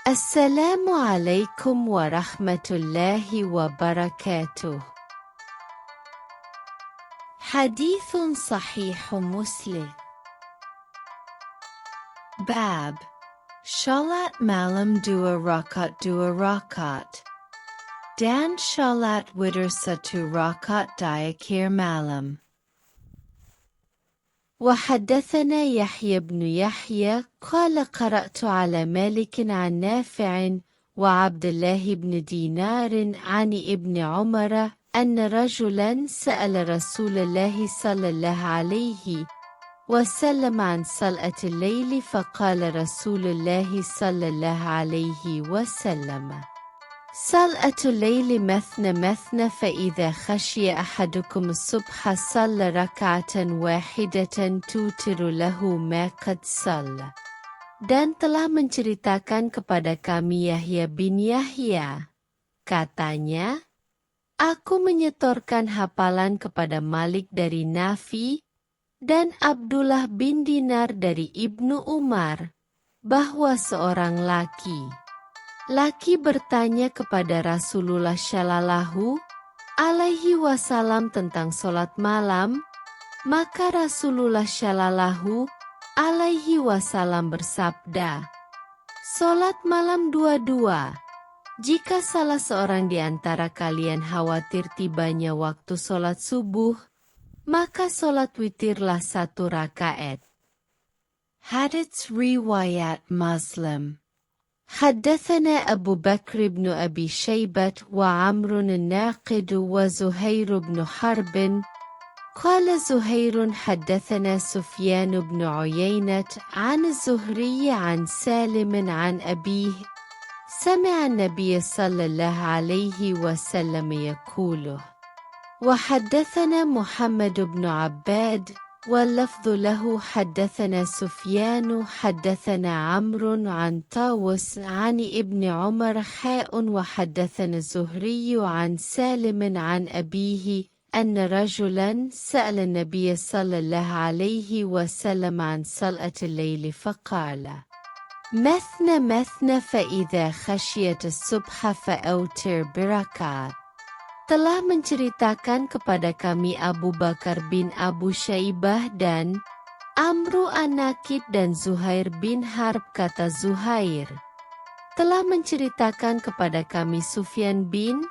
السلام عليكم ورحمة الله وبركاته. حديث صحيح مسلم. باب Shalat malam dua rakaat. Dan shalat witir satu rakaat di akhir malam. وحدثنا يحيى بن يحيى قال قرأت على مالك عن نافع وعبد الله بن دينار عن ابن عمر أن رجلا سأل رسول الله صلى الله عليه وسلم عن صلاة الليل فقال رسول الله صلى الله عليه وسلم صلاة الليل مثنى فإذا خشي أحدكم الصبح صلى ركعة واحدة توتر له ما قد صلى. Dan telah menceritakan kepada kami Yahya bin Yahya. Katanya, aku menyetorkan hafalan kepada Malik dari Nafi dan Abdullah bin Dinar dari Ibnu Umar, bahwa seorang laki bertanya kepada Rasulullah Shallallahu Alaihi Wasallam tentang solat malam, maka Rasulullah Shallallahu Alaihi Wasallam bersabda, solat malam dua-dua. Jika salah seorang di antara kalian khawatir tibanya waktu solat subuh, maka solat witirlah satu rakaat. Hadits riwayat Muslim. حدثنا أبو بكر بن أبي شيبة وعمر الناقد وزهير بن حرب قال زهير حدثنا سفيان بن عيينة عن الزهري عن سالم عن أبيه سمع النبي صلى الله عليه وسلم يقوله وحدثنا محمد بن عباد واللفظ له حدثنا سفيان حدثنا عمرو عن طاووس عن ابن عمر وحدثنا الزهري عن سالم عن أبيه أن رجلا سأل النبي صلى الله عليه وسلم عن صلاة الليل فقال مثنى فإذا خشيت الصبح فأوتر بركعة. Telah menceritakan kepada kami Abu Bakar bin Abu Syaibah dan Amru an-Nakid dan Zuhair bin Harb kata Zuhair. Telah menceritakan kepada kami Sufyan bin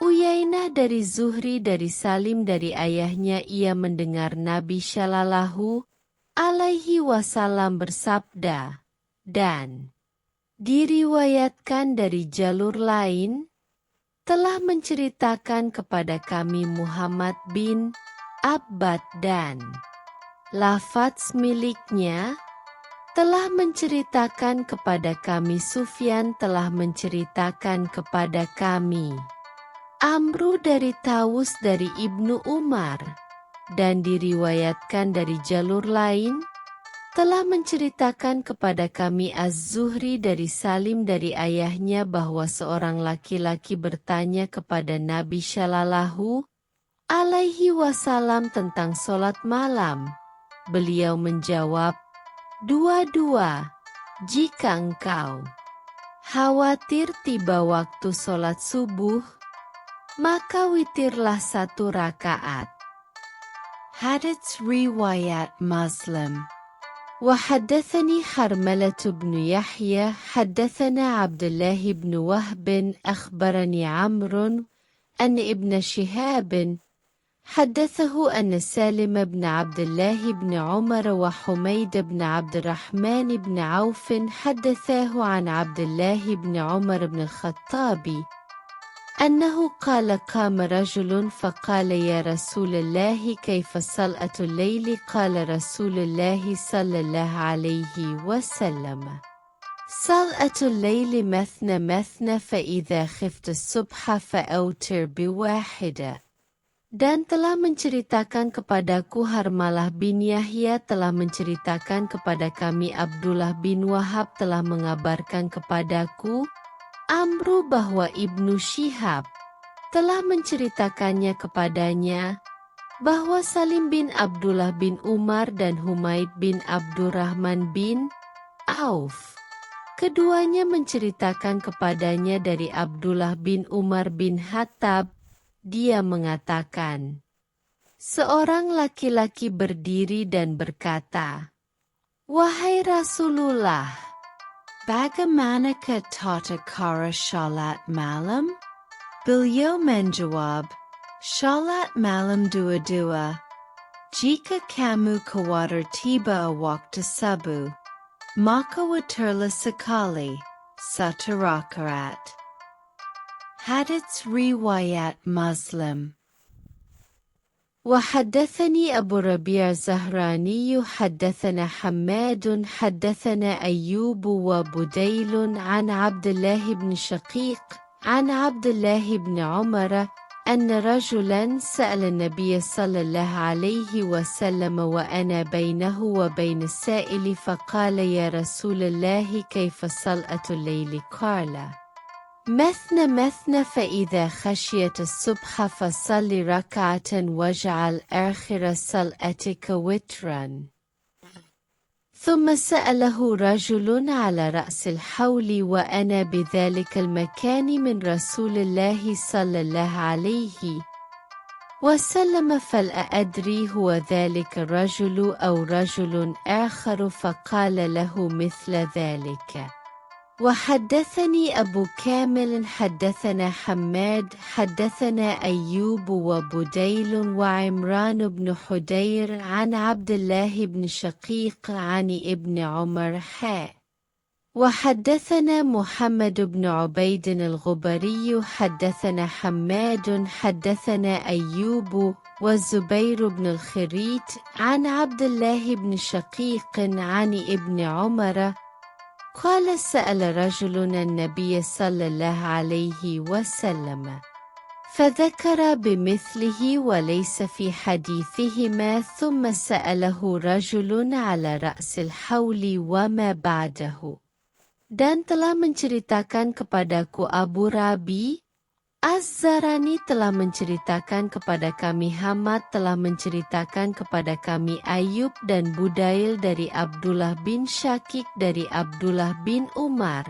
Uyainah dari Zuhri dari Salim dari ayahnya ia mendengar Nabi Shallallahu Alaihi Wasallam bersabda, dan diriwayatkan dari jalur lain, telah menceritakan kepada kami Muhammad bin Abbad dan lafaz miliknya, telah menceritakan kepada kami Sufyan telah menceritakan kepada kami Amru dari Tawus dari Ibnu Umar, dan diriwayatkan dari jalur lain, telah menceritakan kepada kami Az-Zuhri dari Salim dari ayahnya bahwa seorang laki-laki bertanya kepada Nabi Shallallahu Alaihi Wasallam tentang solat malam. Beliau menjawab, dua-dua. Jika engkau khawatir tiba waktu solat subuh, maka witirlah satu rakaat. Hadits riwayat Muslim. وحدثني حرملة بن يحيى حدثنا عبد الله بن وهب أخبرني عمرو أن ابن شهاب حدثه أن سالم بن عبد الله بن عمر وحميد بن عبد الرحمن بن عوف حدثاه عن عبد الله بن عمر بن الخطاب أنه قال قام رجل فقال يا رسول الله كيف صلاة الليل قال رسول الله صلى الله عليه وسلم صلاة الليل مثنى فإذا خفت الصبح فأوتر بواحدة. Dan telah menceritakan kepadaku Harmalah bin Yahya telah menceritakan kepada kami Abdullah bin Wahab telah mengabarkan kepadaku Amru bahwa Ibnu Syihab telah menceritakannya kepadanya bahwa Salim bin Abdullah bin Umar dan Humaid bin Abdurrahman bin Auf Keduanya menceritakan kepadanya dari Abdullah bin Umar bin Khattab. Dia mengatakan, seorang laki-laki berdiri dan berkata, "Wahai Rasulullah, bagaimanakah tata cara shalat malam?" Beliau menjawab, "Shalat malam dua-dua. Jika kamu khawatir tiba waktu subuh, maka witirlah sekali, satu rakaat." Hadits riwayat Muslim. وحدثني أبو ربيع الزهراني حدثنا حماد حدثنا أيوب وبديل عن عبد الله بن شقيق عن عبد الله بن عمر أن رجلا سأل النبي صلى الله عليه وسلم وأنا بينه وبين السائل فقال يا رسول الله كيف صلاة الليل؟ قال مثنى مثنى فإذا خشيت الصبح فصل ركعة واجعل آخر صلاتك وترا. ثم سأله رجل على رأس الحول وأنا بذلك المكان من رسول الله صلى الله عليه وسلم فلا أدري هو ذلك الرجل أو رجل آخر فقال له مثل ذلك. وحدثني أبو كامل حدثنا حماد حدثنا أيوب وبديل وعمران بن حدير عن عبد الله بن شقيق عن ابن عمر وحدثنا محمد بن عبيد الغبري حدثنا حماد حدثنا أيوب والزبير بن الخريت عن عبد الله بن شقيق عن ابن عمر قال سأل رجل النبي صلى الله عليه وسلم فذكر بمثله وليس في حديثهما ثم سأله رجل على رأس الحول وما بعده. Dan telah menceritakan kepadaku Abu Rabi Az-Zarani telah menceritakan kepada kami Hamad telah menceritakan kepada kami Ayub dan Budail dari Abdullah bin Syakik dari Abdullah bin Umar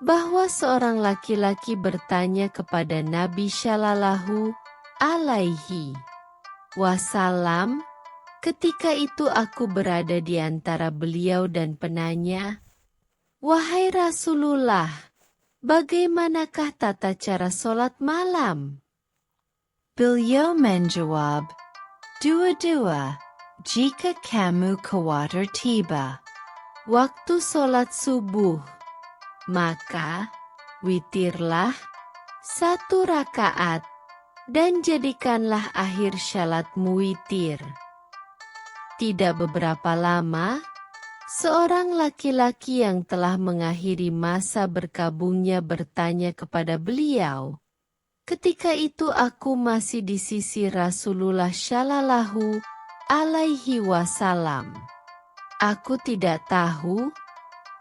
bahwa seorang laki-laki bertanya kepada Nabi Shallallahu alaihi wasallam. Ketika itu aku berada di antara beliau dan penanya, "Wahai Rasulullah, bagaimanakah tata cara sholat malam?" Beliau menjawab, "Dua-dua, jika kamu khawatir tiba waktu sholat subuh, maka witirlah satu rakaat dan jadikanlah akhir syalatmu witir." Tidak beberapa lama, seorang laki-laki yang telah mengakhiri masa berkabungnya bertanya kepada beliau. Ketika itu aku masih di sisi Rasulullah Shallallahu alaihi wasallam. Aku tidak tahu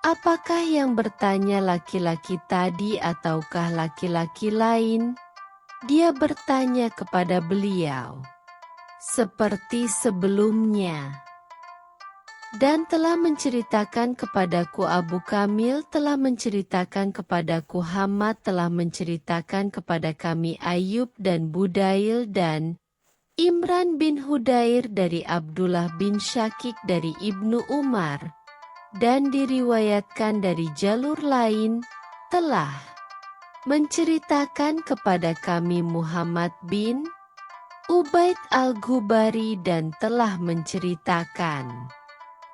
apakah yang bertanya laki-laki tadi ataukah laki-laki lain. Dia bertanya kepada beliau seperti sebelumnya. Dan telah menceritakan kepadaku Abu Kamil telah menceritakan kepadaku Hamad telah menceritakan kepada kami Ayub dan Budail dan Imran bin Hudair dari Abdullah bin Syakik dari Ibnu Umar dan diriwayatkan dari jalur lain telah menceritakan kepada kami Muhammad bin Ubaid al-Ghubari dan telah menceritakan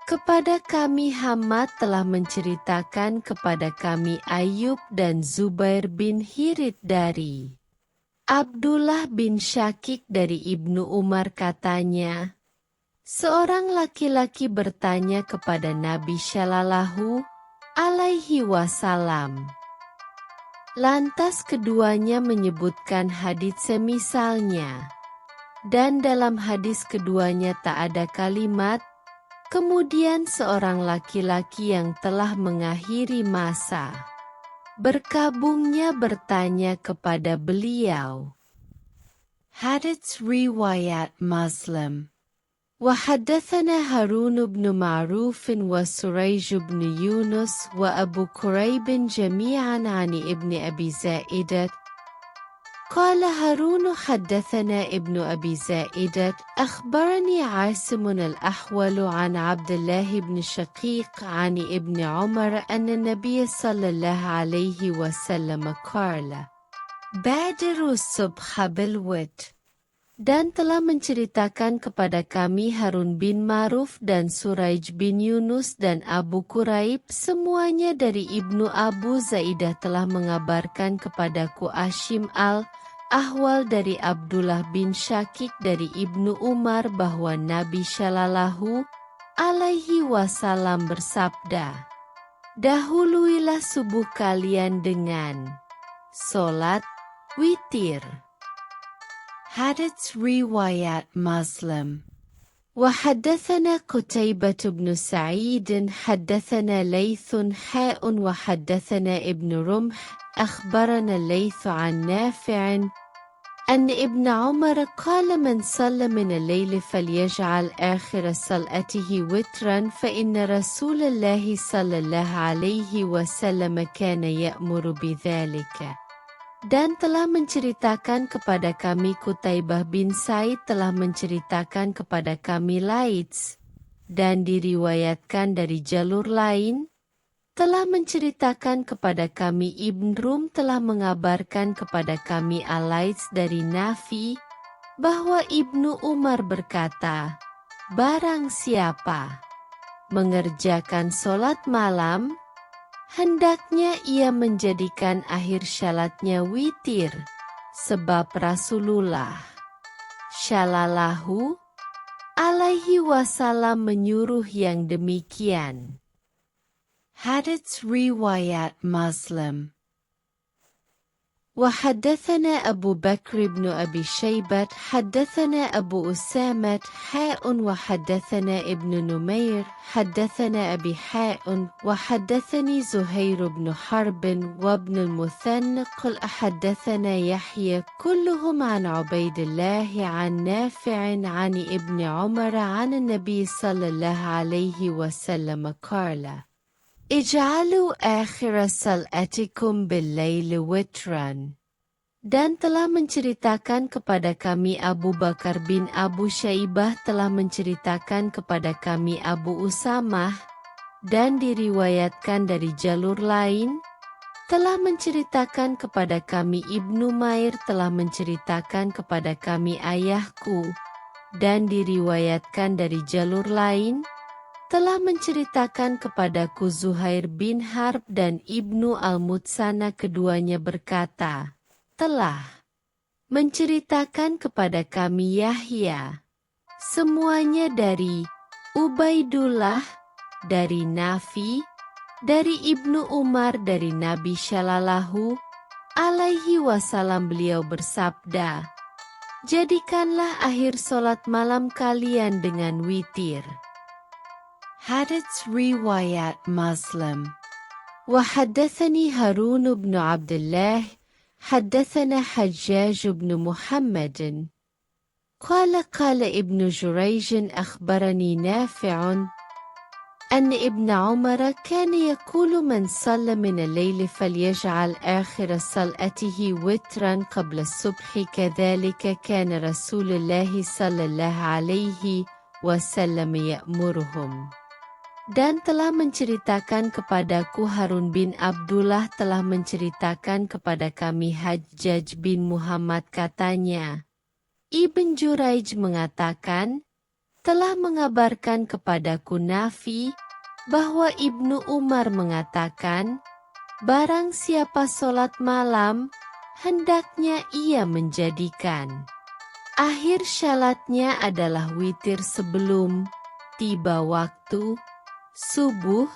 kepada kami Hamad telah menceritakan kepada kami Ayub dan Zubair bin Hirid dari Abdullah bin Syakik dari Ibnu Umar katanya, seorang laki-laki bertanya kepada Nabi Shallallahu alaihi wasallam. Lantas keduanya menyebutkan hadits semisalnya. Dan dalam hadis keduanya tak ada kalimat, kemudian seorang laki-laki yang telah mengakhiri masa berkabungnya bertanya kepada beliau. Hadits riwayat Muslim. وحدثنا هارون بن معروف وسريج بن يونس وأبو كريب جميعا عن ابن أبي زائدة قال هارون حدثنا ابن أبي زائدة أخبرني عاصم الأحول عن عبد الله بن شقيق عن ابن عمر أن النبي صلى الله عليه وسلم قال بادروا الصبح بالوتر. Dan telah menceritakan kepada kami Harun bin Ma'ruf dan Suraij bin Yunus dan Abu Kuraib semuanya dari Ibnu Abu Zaidah telah mengabarkan kepadaku Ashim al-Ahwal dari Abdullah bin Syakik dari Ibnu Umar bahwa Nabi Shallallahu alaihi wasallam bersabda, dahuluilah subuh kalian dengan solat witir. Hadits riwayat Muslim. وحدثنا قتيبة بن سعيد حدثنا ليث وحدثنا ابن رمح أخبرنا الليث عن نافع أن ابن عمر قال من صلى من الليل فليجعل آخر صلاته وترا فإن رسول الله صلى الله عليه وسلم كان يأمر بذلك. Dan telah menceritakan kepada kami Qutaibah bin Said telah menceritakan kepada kami Laits, dan diriwayatkan dari jalur lain, telah menceritakan kepada kami Ibn Rum telah mengabarkan kepada kami Al-Laits dari Nafi, bahwa Ibnu Umar berkata, barang siapa mengerjakan sholat malam, hendaknya ia menjadikan akhir syalatnya witir, sebab Rasulullah Shallallahu alaihi wasallam menyuruh yang demikian. Hadits riwayat Muslim. وحدثنا أبو بكر بن أبي شيبة حدثنا أبو أسامة وحدثنا ابن نمير حدثنا أبي وحدثني زهير بن حرب وابن المثنى قل حدثنا يحيى كلهم عن عبيد الله عن نافع عن ابن عمر عن النبي صلى الله عليه وسلم قال Ij'alu akhira salatikum bil-laili witran. Dan telah menceritakan kepada kami Abu Bakar bin Abu Syaibah telah menceritakan kepada kami Abu Usamah, dan diriwayatkan dari jalur lain, telah menceritakan kepada kami Ibnu Mair telah menceritakan kepada kami ayahku, dan diriwayatkan dari jalur lain, telah menceritakan kepadaku Zuhair bin Harb dan Ibnu Al-Mutsana keduanya berkata, telah menceritakan kepada kami Yahya, semuanya dari Ubaidullah, dari Nafi, dari Ibnu Umar dari Nabi Shallallahu alaihi wasallam beliau bersabda, jadikanlah akhir sholat malam kalian dengan witir. Hadits riwayat Muslim. وحدثني هارون بن عبد الله حدثنا حجاج بن محمد قال ابن جريج أخبرني نافع أن ابن عمر كان يقول من صلى من الليل فليجعل آخر صلاته وترا قبل الصبح كذلك كان رسول الله صلى الله عليه وسلم يأمرهم. Dan telah menceritakan kepadaku Harun bin Abdullah telah menceritakan kepada kami Hajjaj bin Muhammad katanya, Ibn Juraij mengatakan, telah mengabarkan kepadaku Nafi, bahwa Ibnu Umar mengatakan, barang siapa sholat malam, hendaknya ia menjadikan akhir syalatnya adalah witir sebelum tiba waktu subuh.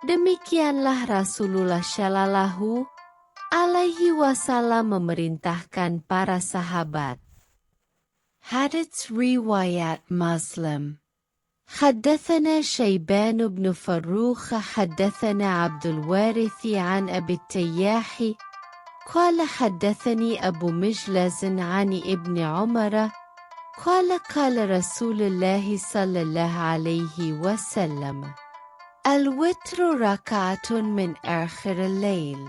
Demikianlah Rasulullah Shallallahu alaihi wasallam memerintahkan para sahabat. Hadits riwayat Muslim. حدثنا شيبان بن فروخ حدثنا عبد الوارث عن أبي التياح قال حدثني أبو مجلز عن ابن عمر Qala Rasulullah sallallahu alaihi wasallam. Al-witru raka'atun min akhiril lail.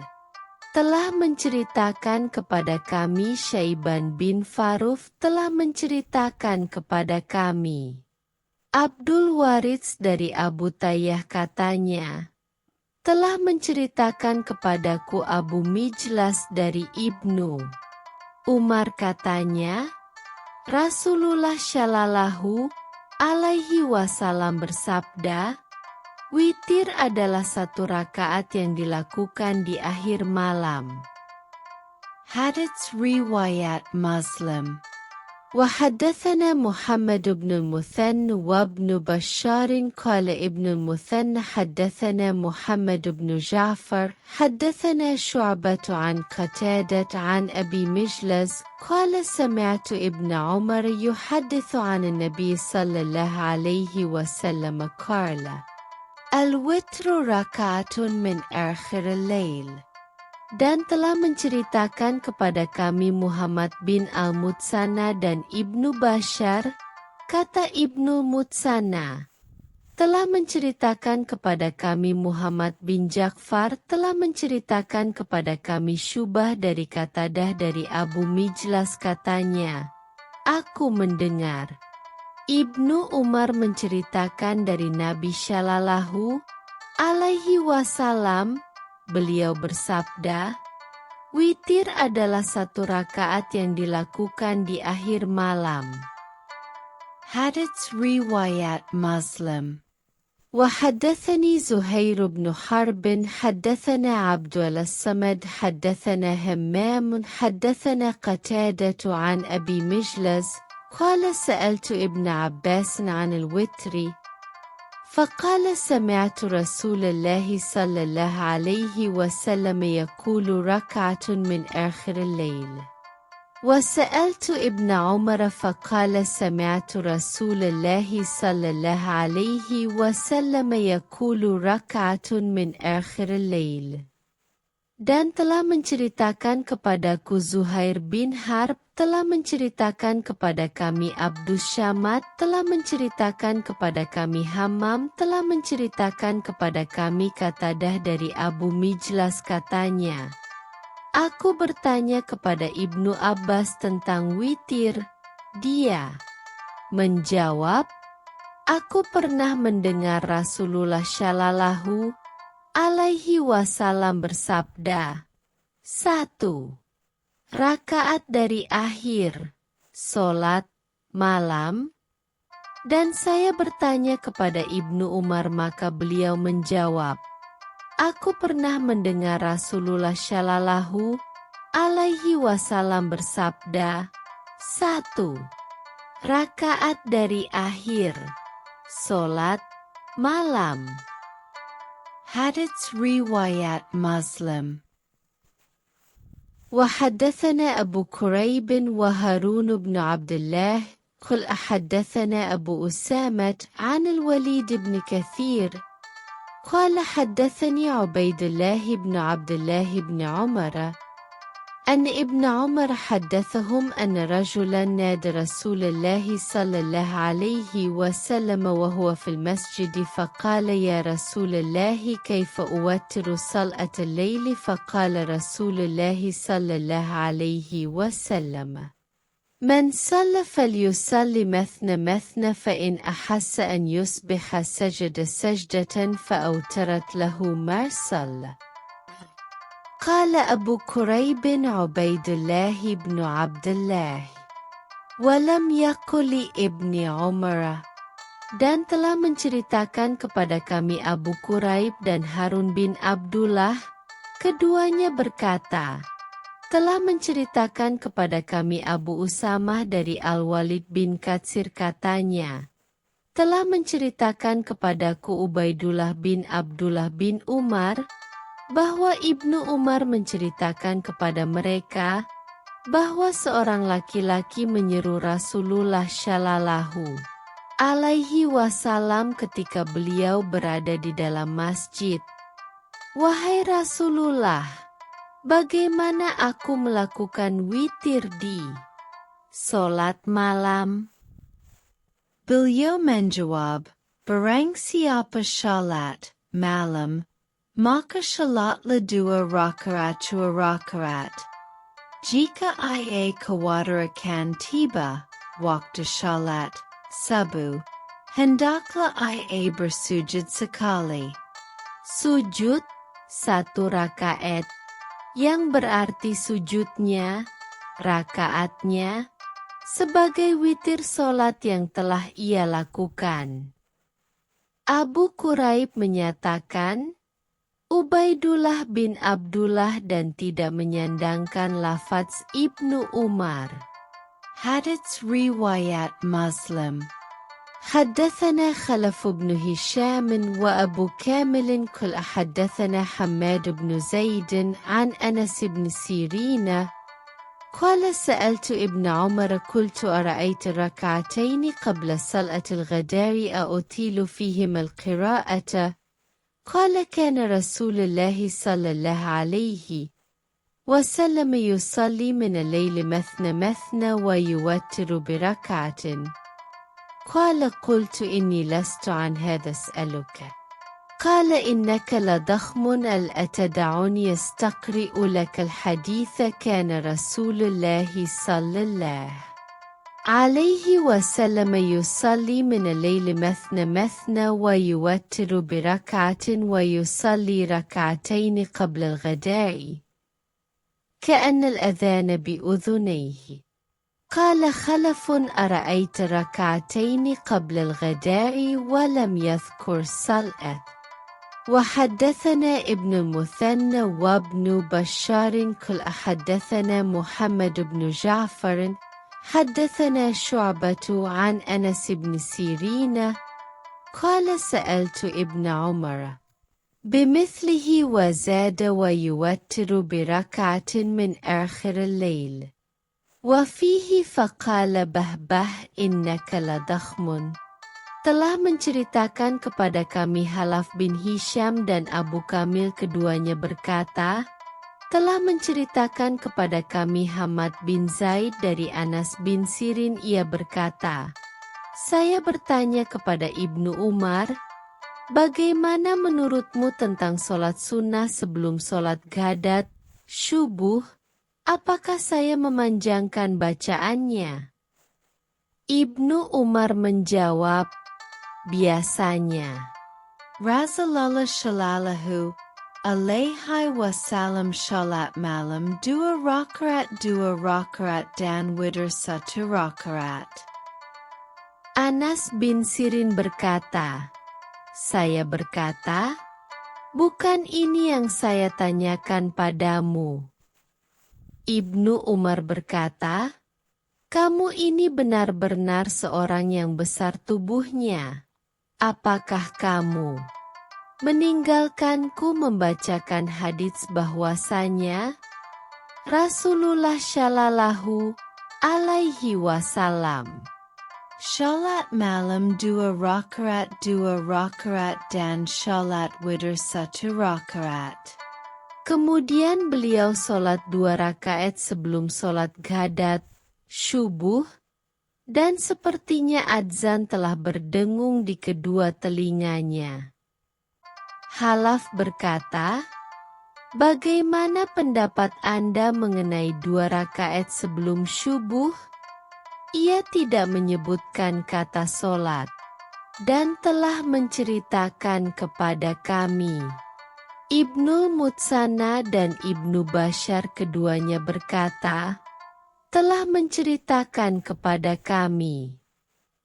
Telah menceritakan kepada kami Syaiban bin Faruf telah menceritakan kepada kami. Abdul Warits dari Abu Tayyah katanya, telah menceritakan kepadaku Abu Mijlas dari Ibnu Umar katanya, Rasulullah Shallallahu alaihi wasallam bersabda, witir adalah satu rakaat yang dilakukan di akhir malam. Hadits riwayat Muslim. وحدثنا محمد بن المثنى وابن بشار قال ابن المثنى حدثنا محمد بن جعفر حدثنا شعبة عن قتادة عن أبي مجلس قال سمعت ابن عمر يحدث عن النبي صلى الله عليه وسلم قال الوتر ركعة من آخر الليل. Dan telah menceritakan kepada kami Muhammad bin Al-Mutsana dan Ibnu Bashar, kata Ibnu Mutsana, telah menceritakan kepada kami Muhammad bin Ja'far, telah menceritakan kepada kami Syubah dari Qatadah dari Abu Mijlas katanya, aku mendengar Ibnu Umar menceritakan dari Nabi Shallallahu alaihi wasallam, beliau bersabda, witir adalah satu rakaat yang dilakukan di akhir malam. Hadits riwayat Muslim. وحدثني زهير بن حرب حدثنا عبد الصمد حدثنا همام حدثنا قتادة عن أبي مجلس قال سألت ابن عباس عن الوتر فقال سمعت رسول الله صلى الله عليه وسلم يقول ركعة من آخر الليل. وسألت ابن عمر فقال سمعت رسول الله صلى الله عليه وسلم يقول ركعة من آخر الليل. Dan telah menceritakan kepadaku Zuhair bin Harb, telah menceritakan kepada kami Abdus Syamad, telah menceritakan kepada kami Hammam, telah menceritakan kepada kami Qatadah dari Abu Mijlas katanya, aku bertanya kepada Ibnu Abbas tentang witir. Dia menjawab, aku pernah mendengar Rasulullah Shallallahu alaihi wasallam bersabda, 1. Rakaat dari akhir solat malam. Dan saya bertanya kepada Ibnu Umar maka beliau menjawab, aku pernah mendengar Rasulullah Shallallahu alaihi wasallam bersabda, 1. Rakaat dari akhir solat malam. Hadits riwayat Muslim. وحدثنا أبو كريب وهارون بن عبد الله قل حدثنا أبو أسامة عن الوليد بن كثير قال حدثني عبيد الله بن عبد الله بن عمر أن ابن عمر حدثهم أن رجلا نادى رسول الله صلى الله عليه وسلم وهو في المسجد فقال يا رسول الله كيف أوتر صلاة الليل فقال رسول الله صلى الله عليه وسلم من صلى فليصلي مثنى مثنى فإن أحس أن يصبح سجد سجدة فأوترت له ما صلى. قال أبو كريب عبيد الله بن عبد الله ولم يقل ابن عمر. Dan telah menceritakan kepada kami Abu Quraib dan Harun bin Abdullah, keduanya berkata, telah menceritakan kepada kami Abu Usamah dari Al-Walid bin Katsir katanya, telah menceritakan kepadaku Ubaidullah bin Abdullah bin Umar, bahwa Ibnu Umar menceritakan kepada mereka bahwa seorang laki-laki menyeru Rasulullah Shallallahu alaihi wasallam ketika beliau berada di dalam masjid. Wahai Rasulullah, bagaimana aku melakukan witir di solat malam? Beliau menjawab, barang siapa shalat malam, maka shalatlah 2 rakaat. Jika ia khawatir akan tiba waktu shalat subuh, hendaklah ia bersujud sekali. Sujud 1 rakaat, yang berarti sujudnya, rakaatnya, sebagai witir solat yang telah ia lakukan. Abu Quraib menyatakan, Ubaidullah bin Abdullah dan tidak menyandangkan lafaz Ibnu Umar. Hadits riwayat Muslim. حدثنا خلف بن هشام وأبو كامل قال حدثنا حماد بن زيد عن أنس بن سيرين قال سألت ابن عمر قلت أرأيت ركعتين قبل صلاة الغداء أطيل فيهما القراءة قال كان رسول الله صلى الله عليه وسلم يصلي من الليل مثنى ويوتر بركعة قال قلت إني لست عن هذا أسألك قال إنك لضخم أتدعني يستقرئ لك الحديث كان رسول الله صلى الله عليه وسلم يصلي من الليل مثنى ويوتر بركعة ويصلي ركعتين قبل الغداء كأن الأذان بأذنيه قال خلف أرأيت ركعتين قبل الغداء ولم يذكر صلاة وحدثنا ابن المثنى وابن بشار قال حدثنا محمد بن جعفر حدثنا شعبة عن أنس بن سيرين قال سألت ابن عمر بمثله وزاد ويوتر بركعة من آخر الليل وفيه فقال bahbah innaka ladakhmun. Telah menceritakan kepada kami Halaf bin Hisham dan Abu Kamil keduanya berkata, telah menceritakan kepada kami Hamad bin Zaid dari Anas bin Sirin ia berkata, saya bertanya kepada Ibnu Umar, bagaimana menurutmu tentang sholat sunnah sebelum sholat ghadat, syubuh? Apakah saya memanjangkan bacaannya? Ibnu Umar menjawab, biasanya. Rasulullah Shallallahu alaihi wasallam shalat malam 2 rakaat dan witir 1 rakaat. Anas bin Sirin berkata, saya berkata, bukan ini yang saya tanyakan padamu. Ibnu Umar berkata, kamu ini benar-benar seorang yang besar tubuhnya. Apakah kamu meninggalkanku membacakan hadits bahwasanya Rasulullah Shallallahu alaihi wasallam shalat malam 2 rakaat dan shalat witir 1 rakaat. Kemudian beliau sholat 2 rakaat sebelum sholat ghadat, syubuh, dan sepertinya adzan telah berdengung di kedua telinganya. Halaf berkata, bagaimana pendapat Anda mengenai 2 rakaat sebelum syubuh? Ia tidak menyebutkan kata sholat, dan telah menceritakan kepada kami. Ibnu Mutsana dan Ibnu Bashar keduanya berkata, telah menceritakan kepada kami.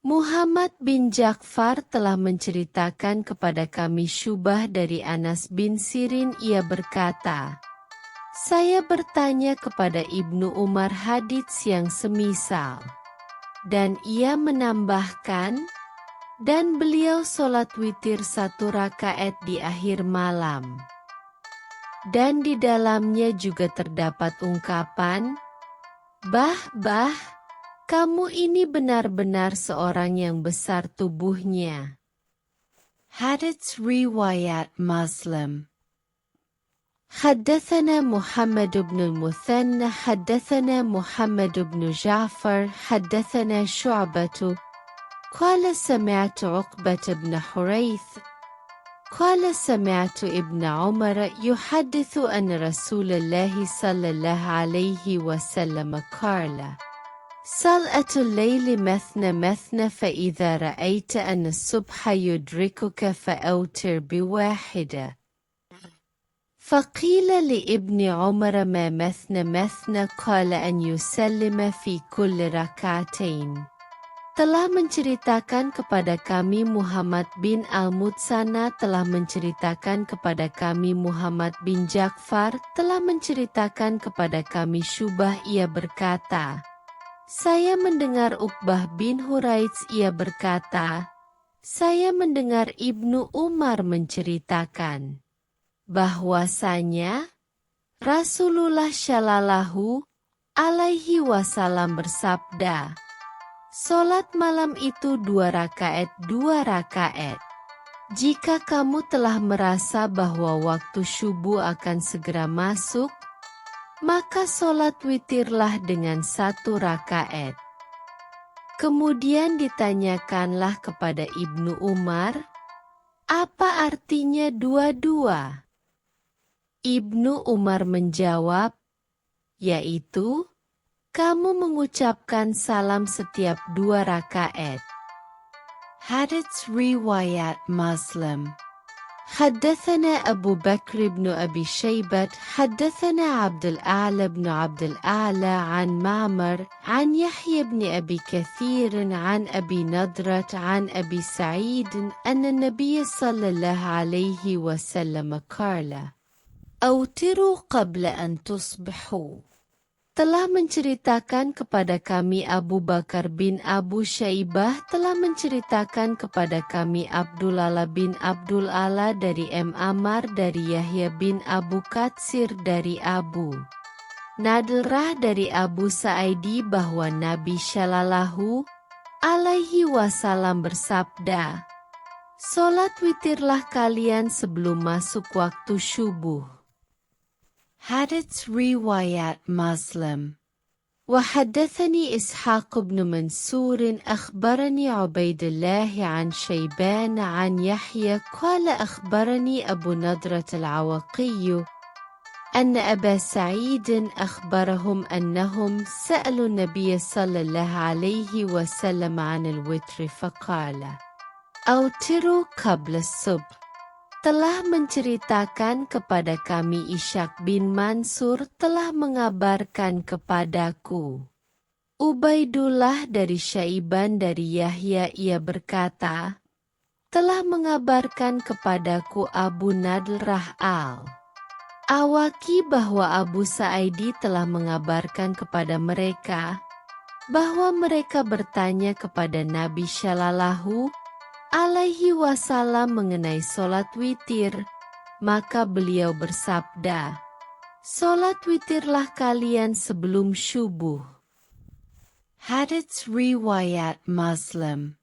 Muhammad bin Ja'far telah menceritakan kepada kami Syubah dari Anas bin Sirin ia berkata, saya bertanya kepada Ibnu Umar hadits yang semisal. Dan ia menambahkan, dan beliau sholat witir 1 rakaat di akhir malam. Dan di dalamnya juga terdapat ungkapan, bah, kamu ini benar-benar seorang yang besar tubuhnya. Hadits riwayat Muslim. حدثنا محمد بن المثنى حدثنا محمد بن جعفر حدثنا شعبة قال سمعت عقبة بن حريث قال سمعت ابن عمر يحدث أن رسول الله صلى الله عليه وسلم قال صلاة الليل مثنى مثنى فإذا رأيت أن الصبح يدركك فأوتر بواحدة. فقيل لابن عمر ما مثنى مثنى قال أن يسلم في كل ركعتين. Telah menceritakan kepada kami Muhammad bin Al-Mutsana telah menceritakan kepada kami Muhammad bin Ja'far telah menceritakan kepada kami Syubah ia berkata, saya mendengar Uqbah bin Huraits ia berkata, saya mendengar Ibnu Umar menceritakan bahwasanya Rasulullah Shallallahu Alaihi Wasallam bersabda, Solat malam itu 2 rakaat. Jika kamu telah merasa bahwa waktu subuh akan segera masuk, maka solat witirlah dengan 1 rakaat. Kemudian ditanyakanlah kepada Ibnu Umar, apa artinya 2-2? Ibnu Umar menjawab, yaitu, kamu mengucapkan salam setiap 2 rakaat. Hadits riwayat Muslim. حدثنا أبو بكر بن أبي شيبة حدثنا عبد الأعلى بن عبد الأعلى عن معمر عن يحيى بن أبي كثير عن أبي نضرة عن أبي سعيد أن النبي صلى الله عليه وسلم قال أوتروا قبل أن تصبحوا. Telah menceritakan kepada kami Abu Bakar bin Abu Syaibah telah menceritakan kepada kami Abdullah bin Abdul Ala dari Ammar dari Yahya bin Abu Katsir dari Abu Nadrah dari Abu Sa'idi bahwa Nabi Shallallahu Alaihi Wasallam bersabda, Solat witirlah kalian sebelum masuk waktu subuh. Hadits riwayat Muslim. وحدثني إسحاق بن منصور أخبرني عبيد الله عن شيبان عن يحيى قال أخبرني أبو نضرة العوقي أن أبا سعيد أخبرهم أنهم سألوا النبي صلى الله عليه وسلم عن الوتر فقال أوتروا قبل الصبح. Telah menceritakan kepada kami Ishaq bin Mansur telah mengabarkan kepadaku. Ubaidullah dari Syaiban dari Yahya ia berkata, telah mengabarkan kepadaku Abu Nadrah al-Awaki bahwa Abu Sa'idi telah mengabarkan kepada mereka, bahwa mereka bertanya kepada Nabi Shallallahu Alaihi Wasallam mengenai solat witir, maka beliau bersabda, solat witirlah kalian sebelum subuh. Hadits riwayat Muslim.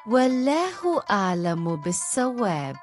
Wallahu a'lamu bis-shawab.